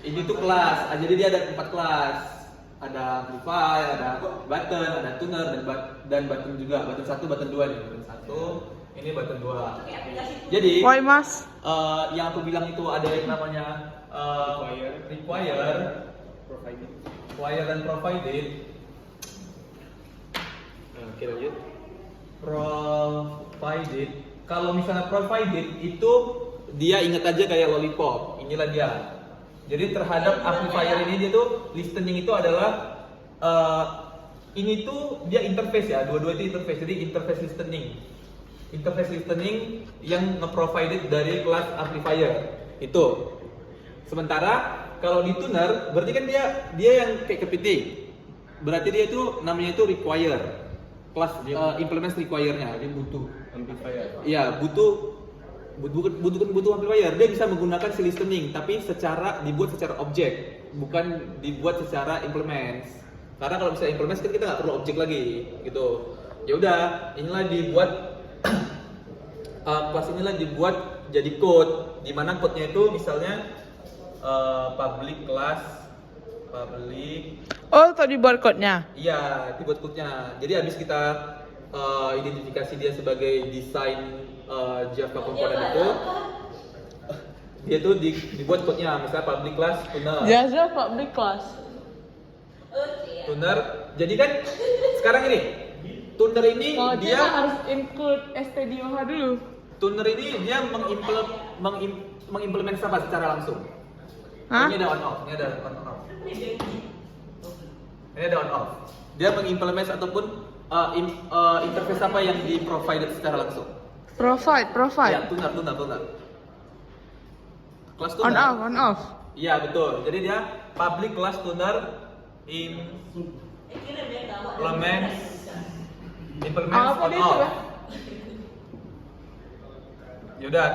Ini tuh kelas. Jadi dia ada 4 kelas. Ada amplifier, ada button, ada tuner dan button juga. Button 1, button 2 nih. Button 1, ini button 2. Jadi Why mas? yang aku bilang itu ada yang namanya require, dan provided. Oke, lanjut. Provided. Kalau misalnya provided itu dia ingat aja kayak lollipop. Inilah dia. Jadi terhadap amplifier ini dia tuh listening itu adalah ini tuh dia interface ya. Dua-dua itu interface. Jadi interface listening yang nge-provided dari kelas amplifier itu. Sementara kalau di tuner berarti kan dia yang kayak kepiting. Berarti dia itu namanya itu require. Kelas implement require-nya. Jadi butuh amplifier. Iya, butuh amplifier. Dia bisa menggunakan si listening tapi dibuat secara objek, bukan dibuat secara implements. Karena kalau bisa implements kan kita nggak perlu objek lagi gitu. Ya udah, inilah dibuat kelas inilah dibuat jadi code, di mana code-nya itu misalnya public. Oh, tadi buat code-nya. Iya, dibuat code-nya. Jadi habis kita identifikasi dia sebagai desain Java komponen itu, dia tuh dibuat code-nya, misalnya public class tuner. Java public class. Tuner. Jadi kan sekarang ini tuner ini Kalau dia harus include stdioh dulu. tuner ini dia mengimplement apa secara langsung. Hah? Ini ada on off, ini ada on off. Ini ada on off. Dia mengimplement ataupun interface apa yang di provided secara langsung. Provide. Ya, tuner. Kelas tuner. On off. Iya, betul. Jadi dia public class tuner implement Apa on dia off. itu ya? Yaudah,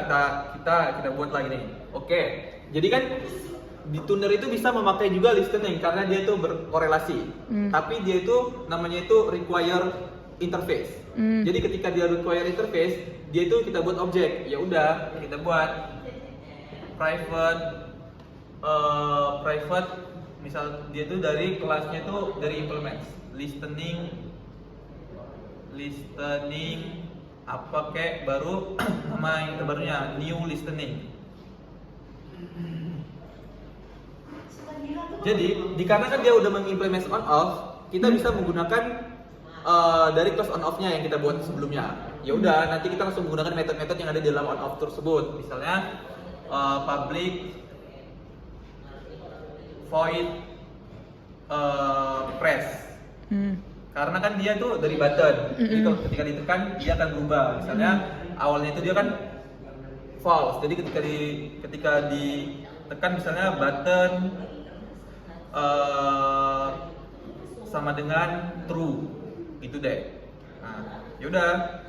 kita buat lagi nih. Oke. Jadi kan di tuner itu bisa memakai juga listening karena dia itu berkorelasi. Tapi dia itu namanya itu require interface. Jadi ketika dia require interface, dia itu kita buat objek. Ya udah, kita buat private misal dia itu dari kelasnya itu dari implements listening apa kayak baru nama yang terbarunya new listening. Jadi dikarenakan dia udah mengimplement on off, kita bisa menggunakan dari kelas on off-nya yang kita buat sebelumnya. Ya udah, nanti kita langsung menggunakan metode-metode yang ada di dalam on off tersebut. Misalnya public void press. Karena kan dia tuh dari button. Jadi kalau ketika ditekan dia akan berubah. Misalnya awalnya itu dia kan false. Jadi ketika ditekan misalnya button sama dengan true gitu deh. Nah, yaudah.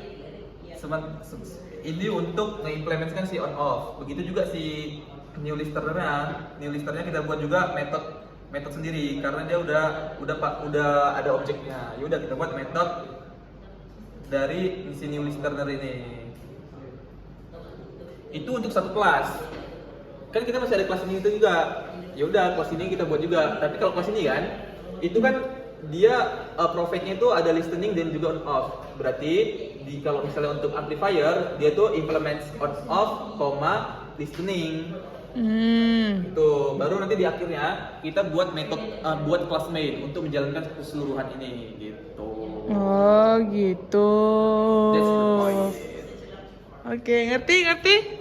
Ini untuk mengimplementkan si on off. Begitu juga si new listernya kita buat juga metode sendiri karena dia udah ada objeknya. Yaudah kita buat metode dari si new listener ini. Itu untuk satu kelas. Kan kita masih ada kelas ini itu juga. Ya udah kelas ini kita buat juga. Tapi kalau kelas ini kan itu kan dia provide-nya itu ada listening dan juga on off. Berarti kalau misalnya untuk amplifier dia tuh implements on off, listening. Itu baru nanti di akhirnya kita buat metode buat class main untuk menjalankan keseluruhan ini gitu. Oh gitu. That's the point. Oke, ngerti.